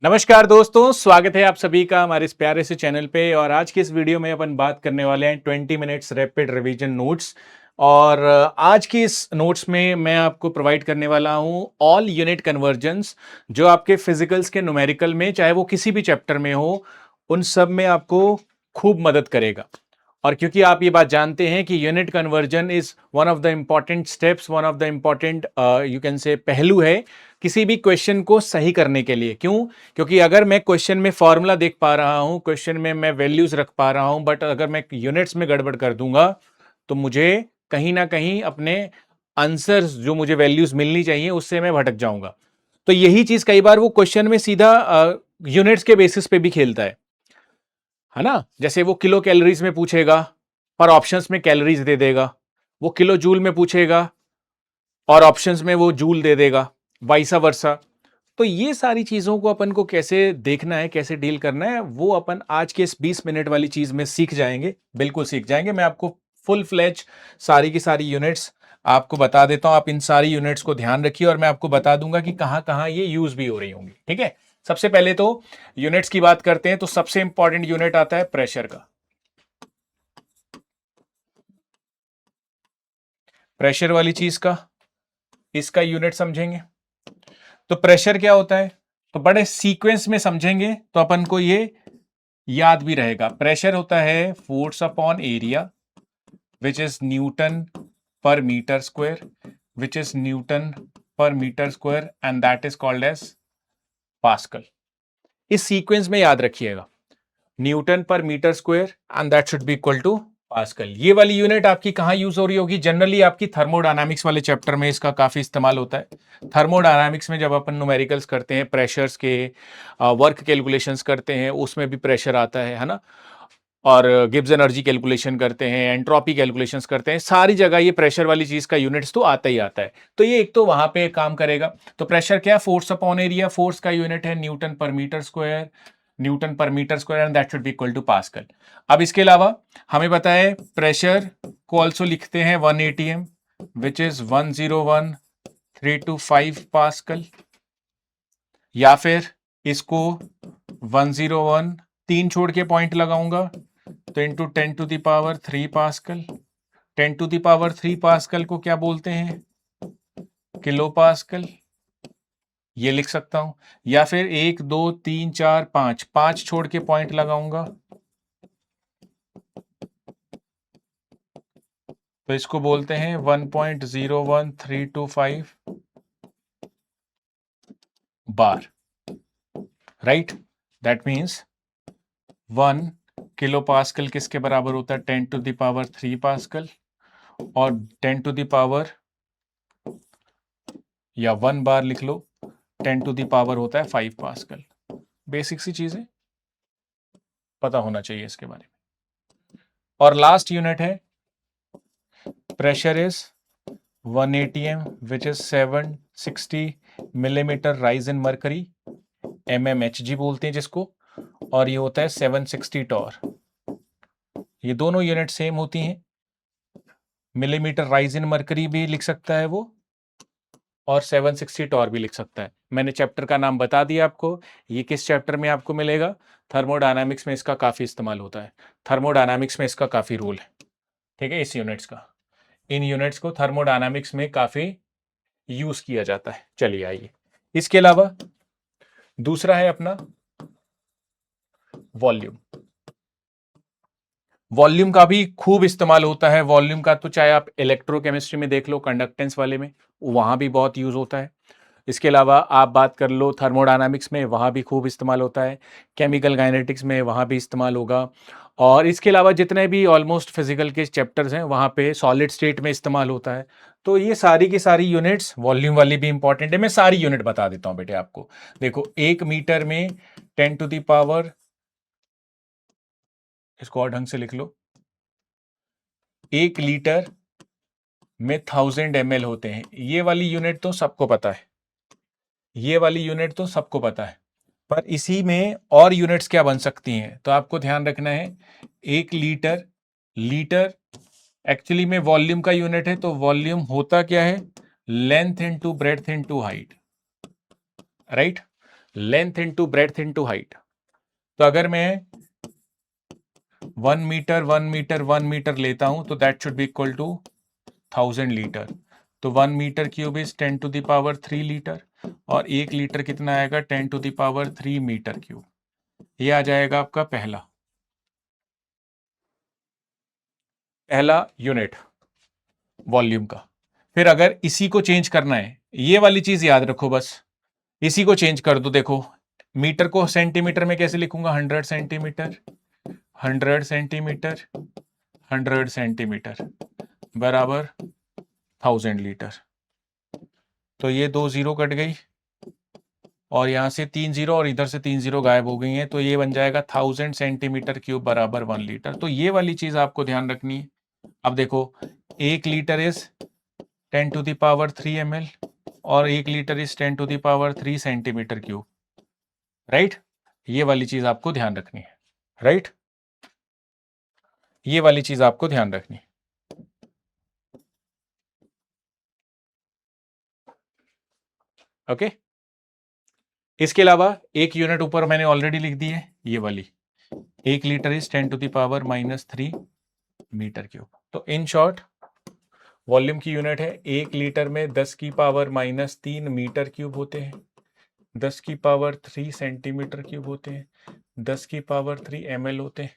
नमस्कार दोस्तों, स्वागत है आप सभी का हमारे इस प्यारे से चैनल पे। और आज की इस वीडियो में अपन बात करने वाले हैं 20 मिनट्स रैपिड रिवीजन नोट्स। और आज की इस नोट्स में मैं आपको प्रोवाइड करने वाला हूं ऑल यूनिट कन्वर्जन्स, जो आपके फिजिकल्स के न्यूमेरिकल में, चाहे वो किसी भी चैप्टर में हो, उन सब में आपको खूब मदद करेगा। और क्योंकि आप ये बात जानते हैं कि unit conversion is one of the important steps, one of the important you can say पहलू है किसी भी क्वेश्चन को सही करने के लिए। क्यों? क्योंकि अगर मैं क्वेश्चन में फॉर्मूला देख पा रहा हूं, क्वेश्चन में मैं वैल्यूज रख पा रहा हूं, बट अगर मैं यूनिट्स में गड़बड़ कर दूंगा तो मुझे कहीं ना कहीं अपने आंसर्स, जो मुझे वैल्यूज मिलनी चाहिए, उससे मैं भटक जाऊंगा। तो यही चीज कई बार वो क्वेश्चन में सीधा यूनिट्स के बेसिस पे भी खेलता है ना। जैसे वो किलो कैलोरीज में पूछेगा पर ऑप्शंस में कैलोरीज दे देगा, वो किलो जूल में पूछेगा और ऑप्शंस में वो जूल दे देगा, वाइसा वर्सा। तो ये सारी चीजों को अपन को कैसे देखना है, कैसे डील करना है, वो अपन आज के इस 20 मिनट वाली चीज में सीख जाएंगे। बिल्कुल सीख जाएंगे। मैं आपको फुल फ्लैज सारी की सारी यूनिट्स आपको बता देता हूं। आप इन सारी यूनिट्स को ध्यान रखिए और मैं आपको बता दूंगा कि कहां कहां ये यूज भी हो रही होंगी। ठीक है, सबसे पहले तो यूनिट्स की बात करते हैं। तो सबसे इंपॉर्टेंट यूनिट आता है प्रेशर का। प्रेशर वाली चीज का, इसका यूनिट समझेंगे। तो प्रेशर क्या होता है, तो बड़े सीक्वेंस में समझेंगे तो अपन को ये याद भी रहेगा। प्रेशर होता है force upon area which is newton per metre square, which is newton per metre square, and that is called as pascal. इस सीक्वेंस में याद रखिएगा, newton per metre square and that should be equal to pascal. ये वाली unit आपकी कहां use हो रही होगी? जनरली आपकी थर्मोडायनामिक्स वाले चैप्टर में इसका काफी इस्तेमाल होता है। थर्मोडायनामिक्स में जब अपन न्यूमेरिकल्स करते हैं, प्रेशर्स के वर्क कैलकुलेशंस करते हैं, उसमें भी प्रेशर आता है ना। और गिब्स एनर्जी कैलकुलेशन करते हैं, एंट्रोपी कैलकुलेशंस करते हैं, सारी जगह ये प्रेशर वाली चीज का यूनिट्स तो आता ही आता है। तो ये एक तो वहां पे काम करेगा। तो प्रेशर क्या? Force upon area. फोर्स का यूनिट है newton per metre square, newton per metre square, and that should be equal to pascal. अब इसके अलावा हमें पता है प्रेशर को ऑल्सो लिखते हैं 1 atm विच इज 101,325 पास्कल, या फिर इसको 101 तीन छोड़ के पॉइंट लगाऊंगा तो इंटू 10⁻³ पास्कल। 10⁻³ पास्कल को क्या बोलते हैं? Kilo pascal. ये लिख सकता हूं। या फिर 1 2 3 4 5, 5 छोड़ के पॉइंट लगाऊंगा तो इसको बोलते हैं 1.01325 bar. Right, that means 1 kilo pascal किसके बराबर होता है? 10⁻³ पास्कल। और 10 या 1 बार लिख लो, 10 होता है 5 पास्कल। बेसिक सी चीज है, पता होना चाहिए इसके बारे में। और लास्ट यूनिट है pressure is 1 atm which is 760 millimetre rise in mercury, mmHg बोलते हैं जिसको, और ये होता है 760 टॉर। ये दोनों यूनिट सेम होती हैं। मिलीमीटर राइज इन मरकरी भी लिख सकता है वो, और 760 टॉर भी लिख सकता है। मैंने चैप्टर का नाम बता दिया आपको। ये किस चैप्टर में आपको मिलेगा? थर्मोडायनामिक्स में इसका काफी इस्तेमाल होता है। थर्मोडायनामिक्स में इसका काफी रोल है। ठीक है, इस यूनिट्स का, इन यूनिट्स को थर्मोडायनामिक्स में काफी यूज किया जाता है। चलिए आइए, इसके अलावा दूसरा है अपना वॉल्यूम। वॉल्यूम का भी खूब इस्तेमाल होता है। वॉल्यूम का तो चाहे आप इलेक्ट्रोकेमिस्ट्री में देख लो, कंडक्टेंस वाले में, वहां भी बहुत यूज होता है। इसके अलावा आप बात कर लो थर्मोडायनामिक्स में, वहाँ भी खूब इस्तेमाल होता है। केमिकल काइनेटिक्स में वहाँ भी इस्तेमाल होगा। और इसके अलावा जितने भी ऑलमोस्ट फिजिकल के चैप्टर्स हैं, वहाँ पे सॉलिड स्टेट में इस्तेमाल होता है। तो ये सारी की सारी यूनिट्स, वॉल्यूम वाली भी इंपॉर्टेंट है। मैं सारी यूनिट बता देता हूँ बेटे आपको। देखो, 1 मीटर में 10⁻, इसको और ढंग से लिख लो, 1 लीटर में 1000 ml होते हैं। ये वाली यूनिट तो सबको पता है, ये वाली यूनिट तो सबको पता है। पर इसी में और यूनिट्स क्या बन सकती हैं, तो आपको ध्यान रखना है। 1 लीटर, लीटर एक्चुअली में वॉल्यूम का यूनिट है, तो वॉल्यूम होता क्या है? Length into breadth into height. Right, length into breadth into height. तो अगर मैं 1 मीटर 1 मीटर 1 मीटर लेता हूं तो that should be equal to 1000 litre. तो 1 metre cube is 10 to the power 3 litre, और 1 लीटर कितना आएगा? 10 to the power 3 metre cube. ये आ जाएगा आपका पहला यूनिट वॉल्यूम का। फिर अगर इसी को चेंज करना है, ये वाली चीज याद रखो बस, इसी को चेंज कर दो। देखो मीटर को सेंटीमीटर में कैसे लिखूंगा? 100 सेंटीमीटर, 100 सेंटीमीटर, 100 सेंटीमीटर बराबर 1000 लीटर। तो ये 2 जीरो कट गई और यहां से 3 जीरो और इधर से 3 जीरो गायब हो गई हैं, तो ये बन जाएगा 1000 सेंटीमीटर क्यूब बराबर 1 लीटर। तो ये वाली चीज आपको ध्यान रखनी है। अब देखो 1 litre is 10 to the power 3 ml और 1 litre is 10 to the power 3 centimetre cube, right? ये वाली चीज आपको ध्यान रखनी है, राइट? ये वाली चीज आपको ध्यान रखनी है। ओके, इसके अलावा एक यूनिट ऊपर मैंने ऑलरेडी लिख दी है, ये वाली 1 litre is 10 to the power -3 metre cube. तो इन शॉर्ट वॉल्यूम की यूनिट है, 1 लीटर में 10 की पावर -3 मीटर क्यूब होते हैं, 10 की पावर 3 सेंटीमीटर क्यूब होते हैं, 10 की पावर 3 ml होते हैं।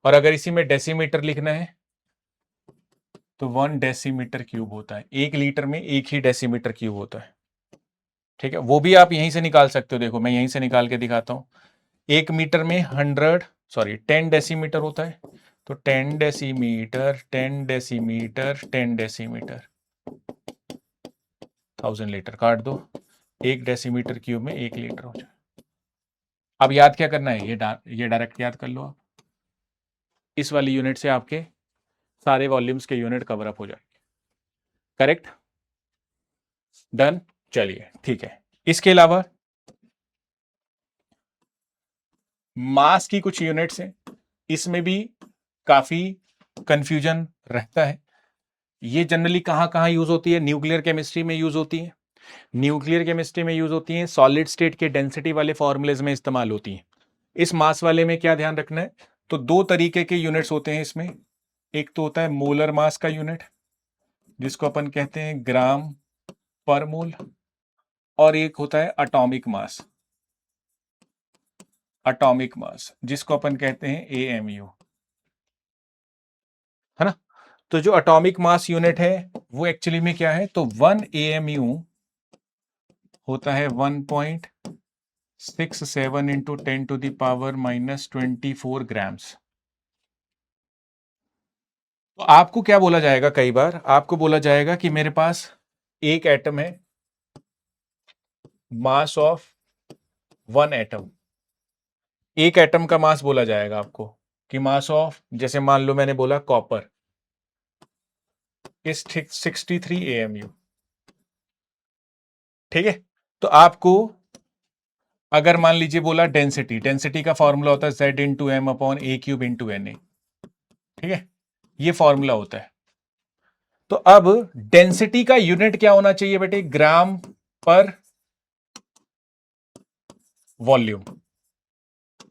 और अगर इसी में डेसीमीटर लिखना है तो 1 डेसीमीटर क्यूब होता है। 1 लीटर में 1 ही डेसीमीटर क्यूब होता है, ठीक है? वो भी आप यहीं से निकाल सकते हो। देखो मैं यहीं से निकाल के दिखाता हूं। 1 मीटर में 10 डेसीमीटर होता है, तो 10 डेसीमीटर 10 डेसीमीटर 10 डेसीमीटर 1000 लीटर काट दो, 1 डेसीमीटर क्यूब में 1 लीटर हो जाए। अब याद क्या करना है? ये डायरेक्ट याद कर लो आप। इस वाली यूनिट से आपके सारे वॉल्यूम्स के यूनिट कवर अप हो जाएंगे, करेक्ट? डन, चलिए ठीक है। इसके अलावा मास की कुछ यूनिट्स हैं, इसमें भी काफी कंफ्यूजन रहता है। ये जनरली कहां कहां यूज होती है? न्यूक्लियर केमिस्ट्री में यूज होती है, न्यूक्लियर केमिस्ट्री में यूज होती है, सॉलिड स्टेट के डेंसिटी वाले फॉर्मूलेज में इस्तेमाल होती है। इस मास वाले में क्या ध्यान रखना है? तो दो तरीके के यूनिट्स होते हैं इसमें। एक तो होता है मोलर मास का यूनिट, जिसको अपन कहते हैं ग्राम पर मोल, और एक होता है एटॉमिक मास, एटॉमिक मास जिसको अपन कहते हैं AMU, है ना? तो जो एटॉमिक मास यूनिट है वो एक्चुअली में क्या है? तो 1 AMU होता है 1.67 into 10 to the power -24 grams. तो आपको क्या बोला जाएगा? कई बार आपको बोला जाएगा कि मेरे पास एक एटम है, मास ऑफ 1 एटम। एक एटम का मास बोला जाएगा आपको कि मास ऑफ, जैसे मान लो मैंने बोला कॉपर इज 63 AMU, ठीक है? तो आपको अगर मान लीजिए बोला डेंसिटी, डेंसिटी का फॉर्मूला होता है Z into M upon a cube into NA, ठीक है? ये फॉर्मूला होता है। तो अब डेंसिटी का यूनिट क्या होना चाहिए बेटे? ग्राम पर वॉल्यूम,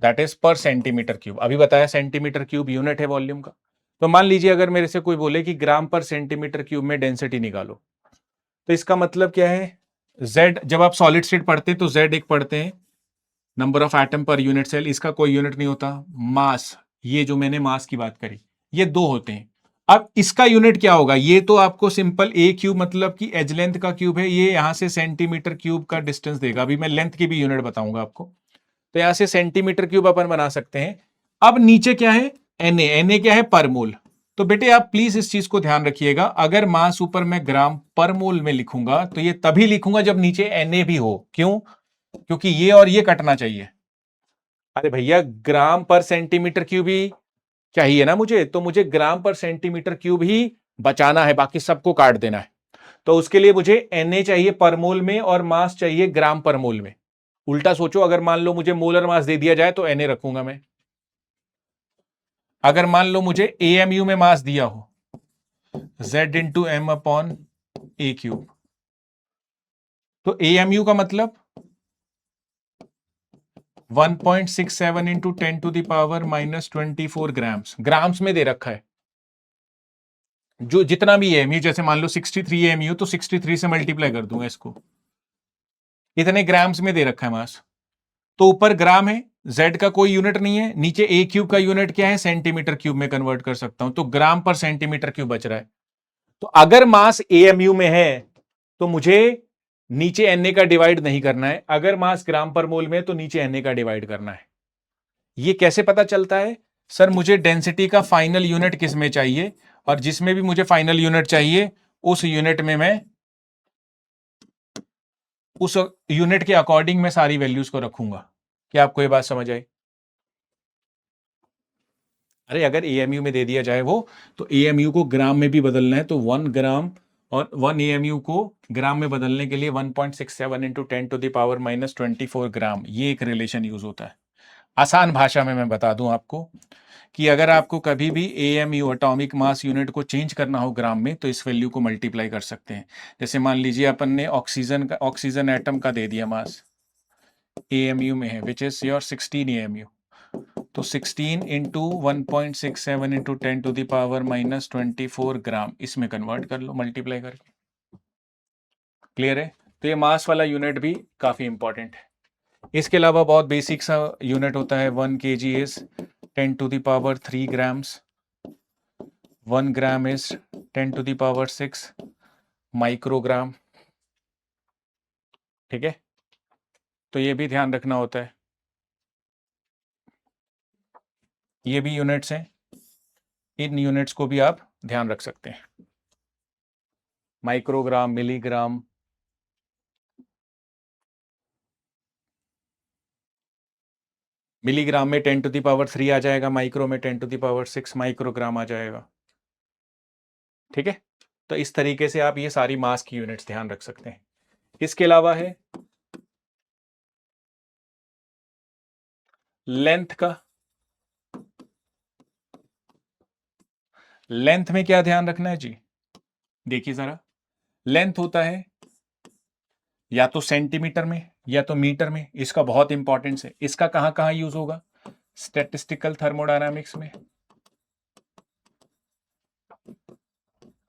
दैट इज पर सेंटीमीटर क्यूब। अभी बताया सेंटीमीटर क्यूब यूनिट है वॉल्यूम का। तो मान लीजिए अगर मेरे से कोई बोले कि ग्राम पर सेंटीमीटर क्यूब में डेंसिटी निकालो, तो इसका मतलब क्या है? Z, जब आप सॉलिड स्टेट पढ़ते हैं तो Z एक पढ़ते हैं number of atom per unit cell, इसका कोई यूनिट नहीं होता। मास, ये जो मैंने मास की बात करी, ये 2 होते हैं। अब इसका यूनिट क्या होगा? ये तो आपको सिंपल A क्यूब, मतलब कि एज लेंथ का क्यूब है, ये यहां से सेंटीमीटर क्यूब का डिस्टेंस देगा। अभी मैं लेंथ की भी यूनिट बताऊंगा आपको। तो यहां से सेंटीमीटर क्यूब अपन बना सकते हैं। अब नीचे क्या है? Na क्या है? पर मोल। तो बेटे आप प्लीज इस चीज को ध्यान रखिएगा, अगर मास ऊपर मैं ग्राम पर मोल में लिखूंगा तो ये तभी लिखूंगा जब नीचे Na भी हो। क्यों? क्योंकि ये और ये कटना चाहिए। अरे भैया ग्राम पर सेंटीमीटर क्यूब ही चाहिए ना मुझे, तो मुझे ग्राम पर सेंटीमीटर क्यूब ही बचाना है, बाकी सबको काट देना है। तो उसके लिए मुझे Na चाहिए पर मोल में और मास चाहिए ग्राम पर मोल में। उल्टा सोचो, अगर मान लो मुझे मोलर मास दे दिया जाए तो Na रखूंगा मैं। अगर मान लो मुझे AMU में मास दिया हो Z into M upon a cube, तो AMU का मतलब 1.67 into 10 to the power minus 24 grams, grams में दे रखा है। जो जितना भी एमयू, जैसे मान लो 63 एमयू, तो 63 से मल्टीप्लाई कर दूंगा इसको, इतने ग्राम्स में दे रखा है मास। तो ऊपर ग्राम है, जेड का कोई यूनिट नहीं है, नीचे ए क्यूब का यूनिट क्या है, सेंटीमीटर क्यूब में कन्वर्ट कर सकता हूं, तो ग्राम पर सेंटीमीटर क्यूब बच रहा है। तो अगर मास एएमयू में है तो मुझे नीचे एनए का डिवाइड नहीं करना है, अगर मास ग्राम पर मोल में है तो नीचे एनए का डिवाइड करना है। ये कैसे पता चलता है? सर मुझे डेंसिटी का फाइनल यूनिट किस में चाहिए, और जिसमें भी मुझे फाइनल यूनिट चाहिए उस यूनिट में मैं उस यूनिट के अकॉर्डिंग मैं सारी वैल्यूज को रखूंगा। क्या आपको ये बात समझ आई? अरे अगर एएमयू में दे दिया जाए वो, तो एएमयू को ग्राम में भी बदलना है, तो 1 ग्राम और 1 एएमयू को ग्राम में बदलने के लिए 1.67 into 10 to the power minus 24 gram, ये एक रिलेशन यूज होता है। आसान भाषा में मैं बता दूं आपको कि अगर आपको कभी भी एएमयू एटॉमिक मास यूनिट को चेंज करना हो ग्राम में, तो इस वैल्यू को मल्टीप्लाई कर सकते हैं। जैसे मान लीजिए अपन ने ऑक्सीजन एटम का दे दिया मास, एएमयू में है, विच इज योर 16 एएमयू, तो 16 into 1.67 into 10 to the power minus 24 gram, इसमें कन्वर्ट कर लो मल्टीप्लाई करके। क्लियर है? तो ये मास वाला यूनिट भी काफी इंपॉर्टेंट है। इसके अलावा बहुत बेसिक सा यूनिट होता है, 1 kg is 10 to the power 3 grams, 1 gram is 10 to the power 6 microgram. ठीक है, तो ये भी ध्यान रखना होता है। ये भी यूनिट्स हैं, इन यूनिट्स को भी आप ध्यान रख सकते हैं, माइक्रोग्राम, मिलीग्राम। मिलीग्राम में 10 टू द पावर 3 आ जाएगा, माइक्रो में 10 टू द पावर 6 माइक्रोग्राम आ जाएगा। ठीक है, तो इस तरीके से आप ये सारी मास की यूनिट्स ध्यान रख सकते हैं। इसके अलावा है लेंथ का। लेंथ में क्या ध्यान रखना है जी? देखिए जरा, लेंथ होता है या तो सेंटीमीटर में या तो मीटर में, इसका बहुत इंपॉर्टेंस है। इसका कहां कहां यूज होगा? स्टैटिस्टिकल थर्मोडायनामिक्स में,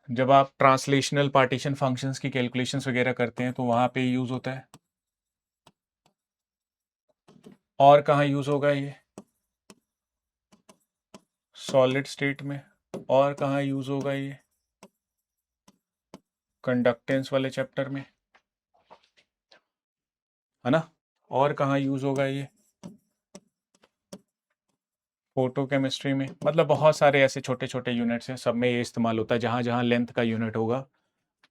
जब आप ट्रांसलेशनल पार्टीशन फंक्शंस की कैलकुलेशंस वगैरह करते हैं तो वहां पे यूज होता है। और कहां यूज होगा ये? सॉलिड स्टेट में। और कहां यूज होगा ये? कंडक्टेंस वाले चैप्टर में, है ना। और कहां यूज होगा ये? फोटोकेमिस्ट्री में। मतलब बहुत सारे ऐसे छोटे छोटे यूनिट्स हैं, सब में ये इस्तेमाल होता है, जहां जहां लेंथ का यूनिट होगा।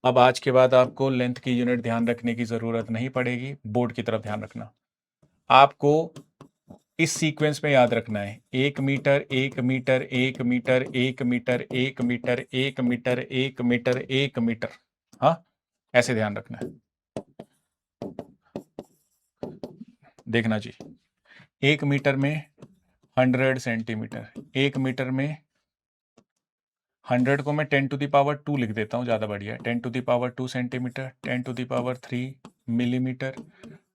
अब आज के बाद आपको लेंथ की यूनिट ध्यान रखने की जरूरत नहीं पड़ेगी, बोर्ड की तरफ ध्यान रखना। आपको इस सीक्वेंस में याद रखना है, 1 metre 1 metre 1 metre 1 metre 1 metre 1 metre 1 metre 1 metre. हाँ, ऐसे ध्यान रखना है। देखना जी, 1 मीटर में 100 सेंटीमीटर, 1 मीटर में 100 को मैं 10 टू द पावर 2 लिख देता हूँ, ज़्यादा बढ़िया है। 10 to the power 2 centimetre, 10 to the power 3 millimetre,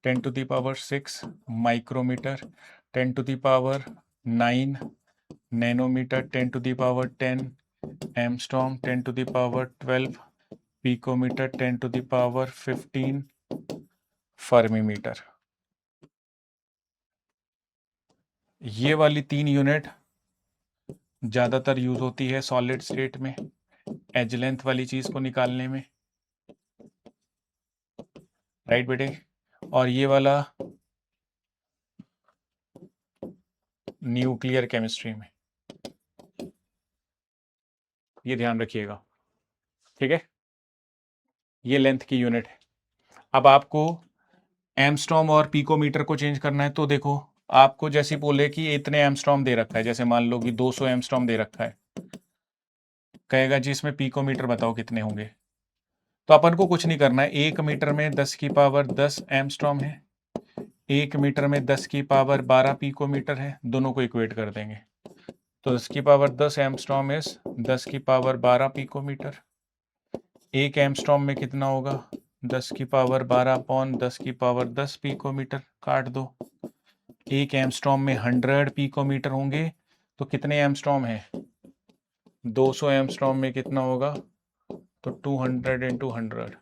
10 to the power 6 micrometre, 10 to the power 9 nanometre, 10 to the power 10 angstrom, 10 to the power 12 picometre, 10 to the power 15 fermimetre. ये वाली 3 unit ज़्यादातर use होती है सॉलिड स्टेट में, as length वाली चीज़ को निकालने में, राइट बेटे। और ये वाला न्यूक्लियर केमिस्ट्री में, ये ध्यान रखिएगा। ठीक है, ये लेंथ की यूनिट है। अब आपको एमस्टॉर्म और पिकोमीटर को चेंज करना है, तो देखो आपको जैसे बोले कि इतने एमस्टॉर्म दे रखा है, जैसे मान लो कि 200 एमस्टॉर्म दे रखा है, कहेगा जी इसमें पिकोमीटर बताओ कितने होंगे। तो अपन को कुछ नहीं करना है, 1 मीटर में 10 की पावर 10 एमस्टॉर्म है, 1 मीटर में 10 की पावर 12 पिकोमीटर है, दोनों को इक्वेट कर देंगे। तो 10 की पावर 10 एमस्टॉर्म इज 10 की पावर 12 पिकोमीटर। 1 एमस्टॉर्म में कितना होगा? 10 की पावर 12 अपॉन 10 की पावर 10 पिकोमीटर, काट दो। एक एमस्ट्रॉम में 100 पिकोमीटर होंगे, तो कितने एमस्ट्रॉम है? 200 एमस्ट्रॉम में कितना होगा? तो 200 into 100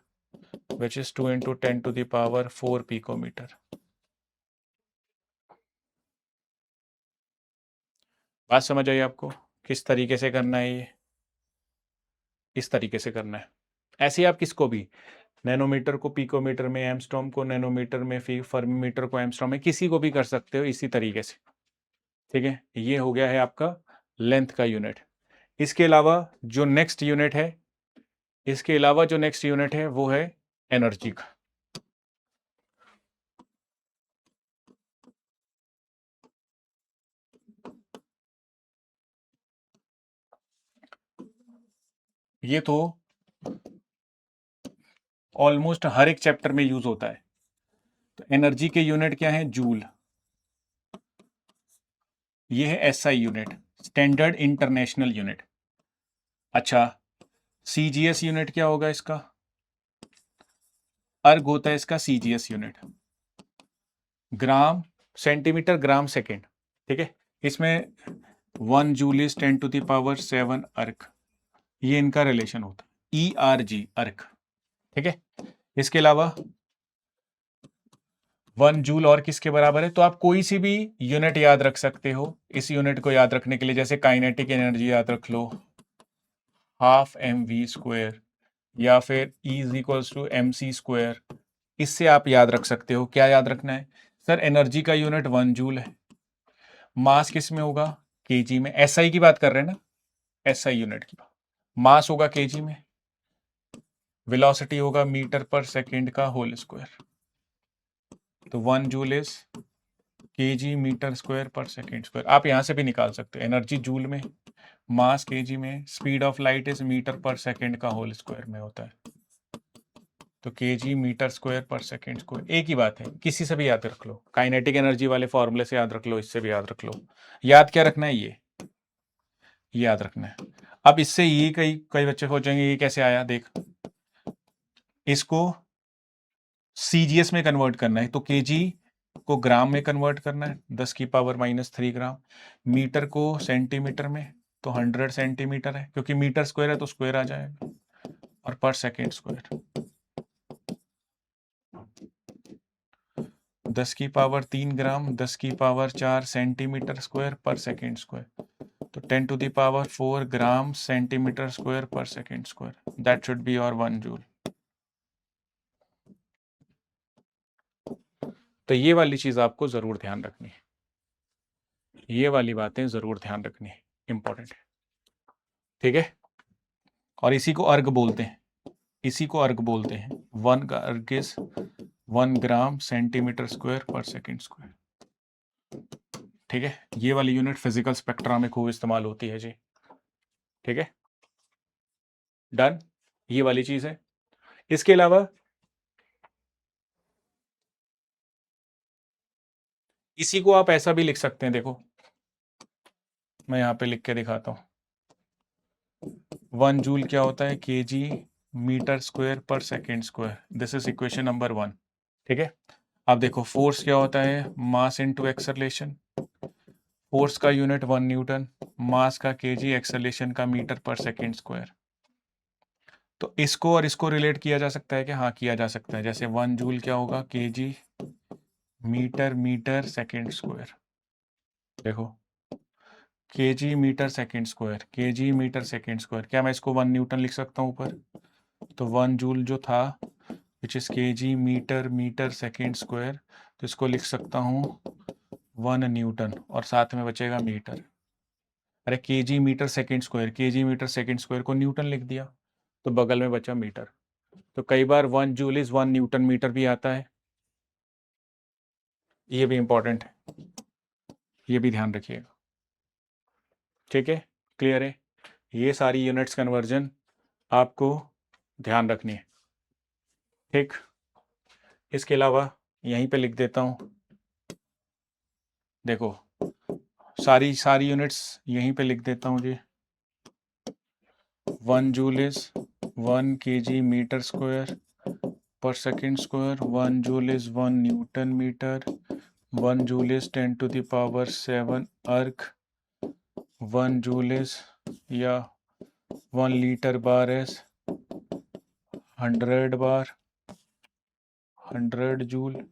which is 2 into 10⁴ picometre. बात समझ आई आपको? किस तरीके से करना है ये? इस तरीके से करना है। ऐसे आप किसको भी, नैनोमीटर को पिकोमीटर में, एमस्ट्रॉम को नैनोमीटर में, फर्मीमीटर को एमस्ट्रॉम में, किसी को भी कर सकते हो इसी तरीके से। ठीक है, ये हो गया है आपका लेंथ का यूनिट। इसके अलावा जो नेक्स्ट यूनिट है, वो है एनर्जी का। ये तो ऑलमोस्ट हर एक चैप्टर में यूज होता है। तो एनर्जी के यूनिट क्या है? जूल। ये है SI unit, standard international unit. अच्छा, सीजीएस यूनिट क्या होगा इसका? अर्ग होता है इसका CGS unit, gram centimetre gram second. ठीक है, इसमें 1 जूल इज 10⁻7 अर्ग, ये इनका रिलेशन होता है, ERG अर्ग। ठीक है, इसके अलावा 1 जूल और किसके बराबर है? तो आप कोई सी भी यूनिट याद रख सकते हो इस यूनिट को याद रखने के लिए। जैसे काइनेटिक एनर्जी याद रख लो, ½ mv², या फिर E is equals to mc²। इससे आप याद रख सकते हो। क्या याद रखना है? सर एनर्जी का यूनिट 1 जूल है, मास किस में होगा? केजी में। एसआई की बात कर रहे हैं ना, एसआई यूनिट की। मास होगा केजी में, वेलोसिटी होगा मीटर पर सेकेंड का होल स्क्वायर। तो 1 joule is KG metre square per second square. आप यहां से भी निकाल सकते हो, एनर्जी जूल में, मास केजी में, speed of light is metre per second का होल स्क्वायर में होता है। तो KG metre square per second square एक ही बात है, किसी से भी याद रख लो। काइनेटिक एनर्जी वाले फॉर्मूले से याद रख लो, इससे भी याद रख लो। याद क्या रखना है? ये याद रखना है। अब इससे ये कई कई बच्चे सोचेंगे ये कैसे आया? देख, इसको सीजीएस में कन्वर्ट करना है, तो केजी को ग्राम में कन्वर्ट करना है, 10⁻³ ग्राम। मीटर को सेंटीमीटर में, तो 100 सेंटीमीटर है, क्योंकि मीटर स्क्वायर है तो स्क्वायर आ जाएगा, और पर सेकेंड स्क्वायर 10⁻³ ग्राम, 10⁻⁴ centimetre square per second square. तो 10⁻⁴ gram centimetre square per second square, that should be your 1 joule. तो ये वाली चीज आपको जरूर ध्यान रखनी है, ये वाली बातें जरूर ध्यान रखनी है, इंपॉर्टेंट है। ठीक है, और इसी को अर्ग बोलते हैं, इसी को अर्ग बोलते हैं। 1 का अर्ग is 1 gram centimetre square per second square. ठीक है, ये वाली यूनिट फिजिकल स्पेक्ट्रा में खूब इस्तेमाल होती है जी। ठीक है, डन, ये वाली चीज है। इसके अलावा इसी को आप ऐसा भी लिख सकते हैं, देखो मैं यहां पे लिख के दिखाता हूं। 1 जूल क्या होता है? KG metre square per second square. This is equation number 1। ठीक है, अब देखो फोर्स क्या होता है? Mass into acceleration. फोर्स का यूनिट 1 न्यूटन, मास का केजी, एक्सेलरेशन का मीटर पर सेकेंड स्क्वायर। तो इसको और इसको रिलेट किया जा सकता है कि हाँ, किया जा सकता है। जैसे 1 जूल क्या होगा? KG metre metre second square. देखो, KG metre second square, KG metre second square, क्या मैं इसको 1 न्यूटन लिख सकता हूँ ऊपर? तो 1 जूल जो था which is KG metre metre second square, तो इसको लिख सकता हूँ 1 न्यूटन, और साथ में बचेगा मीटर। अरे KG metre second square, KG metre second square को न्यूटन लिख दिया, तो बगल में बचा मीटर। तो कई बार 1 जूल इज 1 न्यूटन मीटर भी आता है, ये भी इंपॉर्टेंट है, ये भी ध्यान रखिएगा। ठीक है, क्लियर है? ये सारी यूनिट्स कन्वर्जन आपको ध्यान रखनी है। ठीक, इसके अलावा यहीं पे लिख देता हूँ, देखो सारी सारी यूनिट्स यहीं पे लिख देता हूँ जी। 1 joule is 1 KG metre square per second square, 1 joule is 1 newton metre, 1 joule is 10⁻⁷ erg, 1 joule is या 1 litre bar is 100 bar, 100 joule,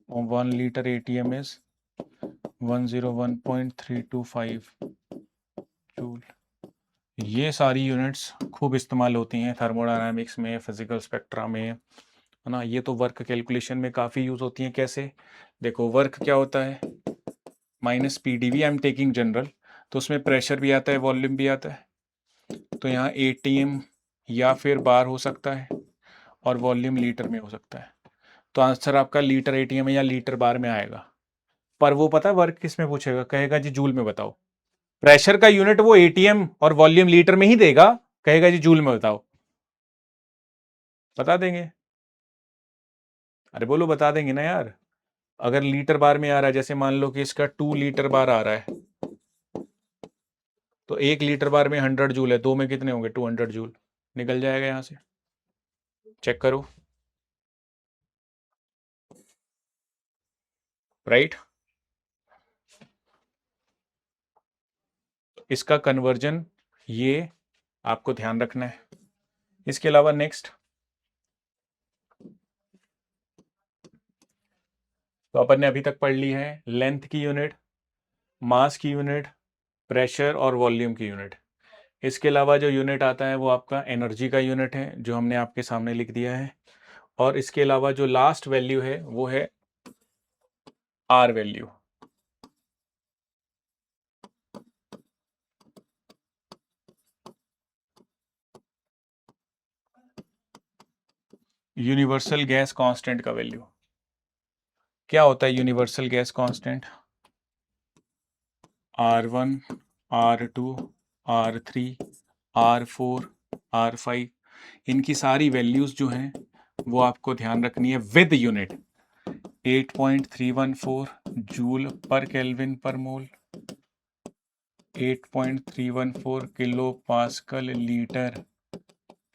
और 1 लीटर ATM इज 101.325 जूल। ये सारी यूनिट्स खूब इस्तेमाल होती हैं थर्मोडायनामिक्स में, फिजिकल स्पेक्ट्रा में, है ना। ये तो वर्क कैलकुलेशन में काफ़ी यूज़ होती हैं। कैसे? देखो, वर्क क्या होता है, minus PdV, I am taking general, तो उसमें प्रेशर भी आता है, वॉल्यूम भी आता है। तो यहाँ ATM या फिर बार हो सकता है और वॉल्यूम लीटर में हो सकता है। तो आंसर आपका लीटर ATM या लीटर बार में आएगा। पर वो पता है वर्क किस में पूछेगा, कहेगा जी जूल में बताओ। प्रेशर का यूनिट वो ATM और वॉल्यूम लीटर में ही देगा, कहेगा जी जूल में बताओ। बता देंगे? अरे बोलो, बता देंगे ना यार। अगर लीटर बार में आ रहा है, जैसे मान लो कि इसका 2 लीटर बार आ रहा है, तो 1 लीटर बार में 100 जूल है, 2 में कितने होंगे, 200 जूल। निकल जाएगा यहां से, चेक करो। राइट? इसका कन्वर्जन ये आपको ध्यान रखना है। इसके अलावा नेक्स्ट, तो अपन ने अभी तक पढ़ ली है लेंथ की यूनिट, मास की यूनिट, प्रेशर और वॉल्यूम की यूनिट। इसके अलावा जो यूनिट आता है वो आपका एनर्जी का यूनिट है, जो हमने आपके सामने लिख दिया है। और इसके अलावा जो लास्ट वैल्यू है वो है R value. Universal gas constant का वैल्यू क्या होता है? Universal gas constant R1, R2, R3, R4, R5, इनकी सारी वैल्यूज जो हैं वो आपको ध्यान रखनी है विद यूनिट। 8.314 जूल पर केल्विन पर मोल, 8.314 किलो पास्कल लीटर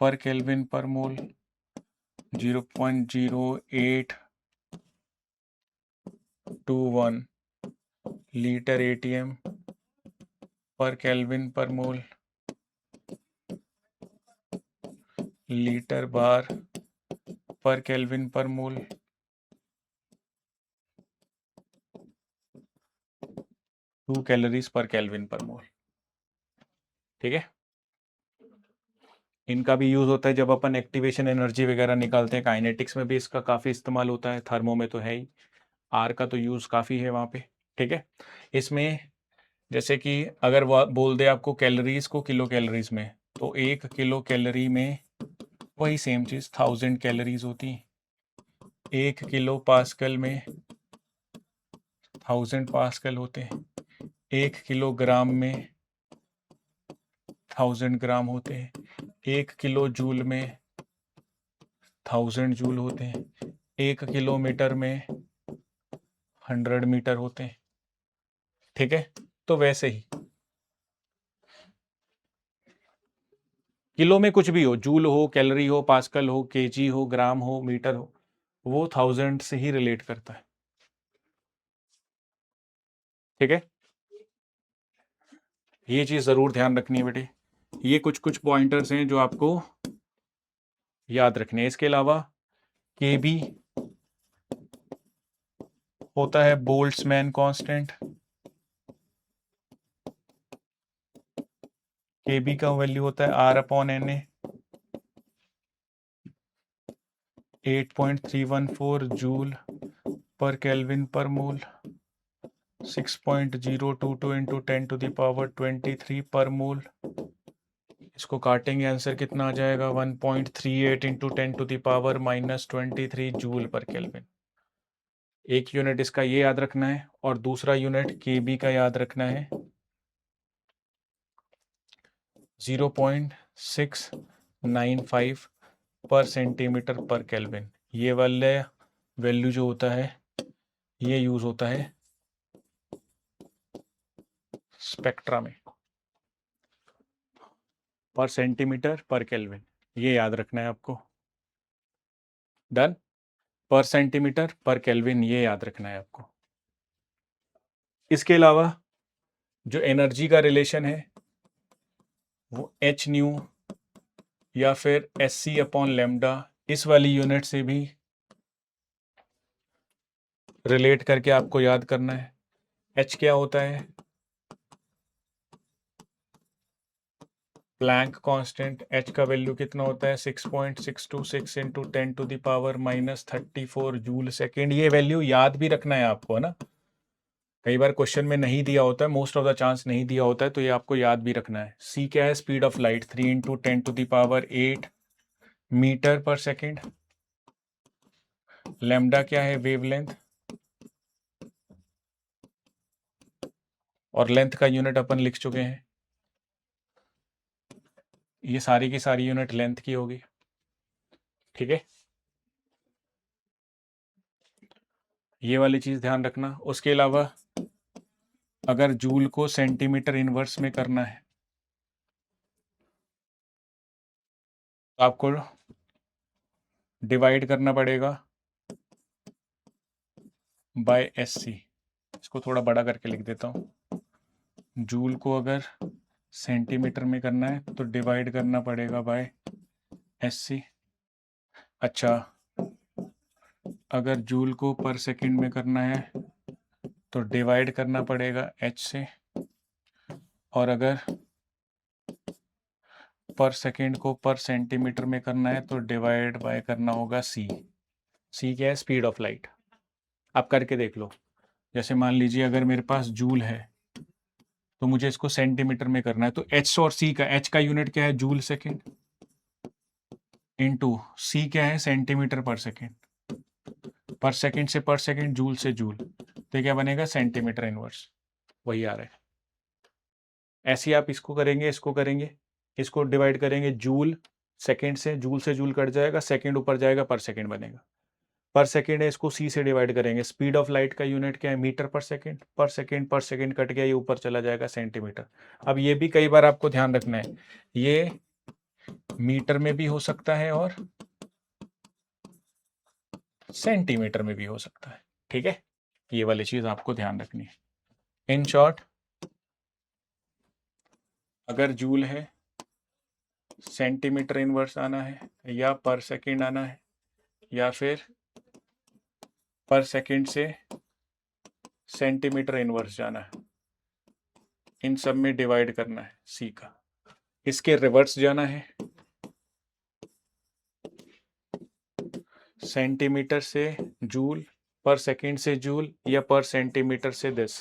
पर केल्विन पर मोल, 0.0821 लीटर ATM पर केल्विन पर मोल, लीटर बार पर केल्विन पर मोल, 2 कैलोरीज पर केल्विन पर मोल। ठीक है? इनका भी यूज होता है जब अपन एक्टिवेशन एनर्जी वगैरह निकालते हैं। काइनेटिक्स में भी इसका काफी इस्तेमाल होता है, थर्मो में तो है ही, आर का तो यूज काफी है वहां पे। ठीक है? इसमें जैसे कि अगर वो बोल दे आपको कैलोरीज को किलो कैलोरीज में, तो 1 किलो कैलोरी में वही सेम चीज 1000 कैलोरीज होती है। 1 किलो पास्कल में 1000 पास्कल होते हैं। 1 किलोग्राम में 1000 ग्राम होते हैं। 1 किलो जूल में 1000 जूल होते हैं। 1 किलोमीटर में 100 मीटर होते हैं। ठीक है? तो वैसे ही किलो में कुछ भी हो, जूल हो, कैलोरी हो, पास्कल हो, केजी हो, ग्राम हो, मीटर हो, वो 1000 से ही रिलेट करता है। ठीक है? ये चीज जरूर ध्यान रखनी है बेटे। ये कुछ कुछ पॉइंटर्स हैं जो आपको याद रखने हैं। इसके अलावा केबी होता है बोल्ट्जमैन कांस्टेंट। केबी का वैल्यू होता है R/Na, 8.314 जूल पर केल्विन पर मोल, 6.022 इंटू 10⁻23 पर मोल। इसको काटेंगे, आंसर कितना आ जाएगा? 1.38 इंटू 10⁻⁻23 जूल पर केल्विन। एक यूनिट इसका ये याद रखना है, और दूसरा यूनिट केबी का याद रखना है 0.695 पर सेंटीमीटर पर केल्विन। ये वाले वैल्यू जो होता है ये यूज होता है स्पेक्ट्रा में, पर सेंटीमीटर पर केल्विन। ये याद रखना है आपको। डन? पर सेंटीमीटर पर केल्विन, ये याद रखना है आपको। इसके अलावा जो एनर्जी का रिलेशन है वो एच न्यू या फिर एस सी अपॉन लेमडा, इस वाली यूनिट से भी रिलेट करके आपको याद करना है। एच क्या होता है? Planck constant. एच का वैल्यू कितना होता है? 6.626 into 10 to the power -34 joule second. ये वैल्यू याद भी रखना है आपको, है ना। कई बार क्वेश्चन में नहीं दिया होता है, मोस्ट ऑफ द चांस नहीं दिया होता है, तो ये आपको याद भी रखना है। सी क्या है? Speed of light, 3 into 10 to the power 8 metre per second. Lambda क्या है? वेवलेंथ, और लेंथ का यूनिट अपन लिख चुके हैं। ये सारी की सारी यूनिट लेंथ की होगी, ठीक है। ये वाली चीज ध्यान रखना। उसके अलावा अगर जूल को सेंटीमीटर इनवर्स में करना है तो आपको डिवाइड करना पड़ेगा बाय एस सी। इसको थोड़ा बड़ा करके लिख देता हूँ। जूल को अगर सेंटीमीटर में करना है तो डिवाइड करना पड़ेगा बाय एस सी। अच्छा, अगर जूल को पर सेकंड में करना है तो डिवाइड करना पड़ेगा एच से, और अगर पर सेकंड को पर सेंटीमीटर में करना है तो डिवाइड बाय करना होगा सी। सी क्या है? Speed of light. आप करके देख लो। जैसे मान लीजिए अगर मेरे पास जूल है तो मुझे इसको सेंटीमीटर में करना है, तो एच और सी का, एच का यूनिट क्या है? जूल सेकेंड, इनटू सी क्या है? सेंटीमीटर पर सेकेंड। पर सेकेंड से पर सेकेंड, जूल से जूल, तो क्या बनेगा? Centimetre inverse. वही आ रहा है। ऐसे आप इसको करेंगे, इसको करेंगे, इसको डिवाइड करेंगे जूल सेकेंड से, जूल से जूल कट जाएगा, सेकेंड ऊपर जाएगा, पर सेकेंड बनेगा। पर सेकेंड है, इसको सी से डिवाइड करेंगे। स्पीड ऑफ लाइट का यूनिट क्या है? Metre per second. पर सेकेंड कट गया, ये ऊपर चला जाएगा सेंटीमीटर। अब ये भी कई बार आपको ध्यान रखना है, ये मीटर में भी हो सकता है और सेंटीमीटर में भी हो सकता है, ठीक है। ये वाली चीज आपको ध्यान रखनी है। इन शॉर्ट, अगर जूल है, सेंटीमीटर इनवर्स आना है, या पर सेकेंड आना है, या फिर पर सेकेंड से सेंटीमीटर इनवर्स जाना है, इन सब में डिवाइड करना है सी का। इसके रिवर्स जाना है, सेंटीमीटर से जूल, पर सेकेंड से जूल, या पर सेंटीमीटर से दिस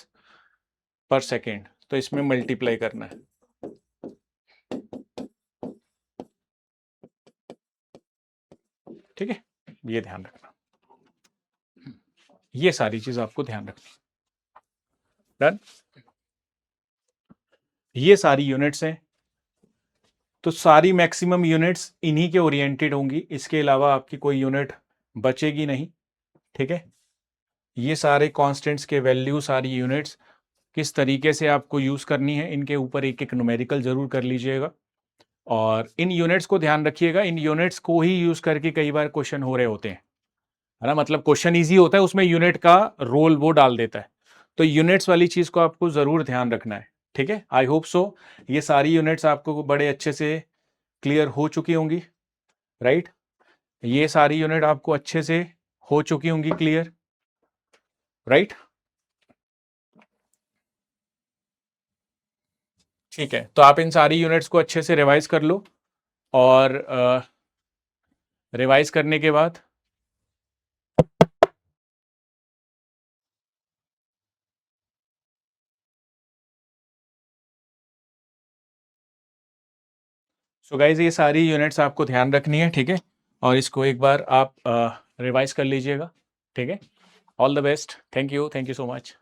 पर सेकेंड, तो इसमें मल्टीप्लाई करना है। ठीक है, ये ध्यान रखना। ये सारी चीज आपको ध्यान रखनी। डन। ये सारी यूनिट्स हैं, तो सारी मैक्सिमम यूनिट्स इन्हीं के ओरिएंटेड होंगी। इसके अलावा आपकी कोई यूनिट बचेगी नहीं, ठीक है। ये सारे कांस्टेंट्स के वैल्यू, सारी यूनिट्स किस तरीके से आपको यूज करनी है, इनके ऊपर एक एक न्यूमेरिकल जरूर कर लीजिएगा। और इन यूनिट्स को ध्यान रखिएगा, इन यूनिट्स को ही यूज करके कई बार क्वेश्चन हो रहे होते हैं, है ना। मतलब क्वेश्चन इजी होता है, उसमें यूनिट का रोल वो डाल देता है, तो यूनिट्स वाली चीज को आपको जरूर ध्यान रखना है, ठीक है। आई होप सो ये सारी यूनिट्स आपको बड़े अच्छे से क्लियर हो चुकी होंगी, राइट। ये सारी यूनिट आपको अच्छे से हो चुकी होंगी क्लियर, राइट। ठीक है, तो आप इन सारी यूनिट्स को अच्छे से रिवाइज कर लो, और रिवाइज करने के बाद सो गाइज ये सारी यूनिट्स आपको ध्यान रखनी है, ठीक है। और इसको एक बार आप रिवाइज कर लीजिएगा, ठीक है। All the best, thank you so much.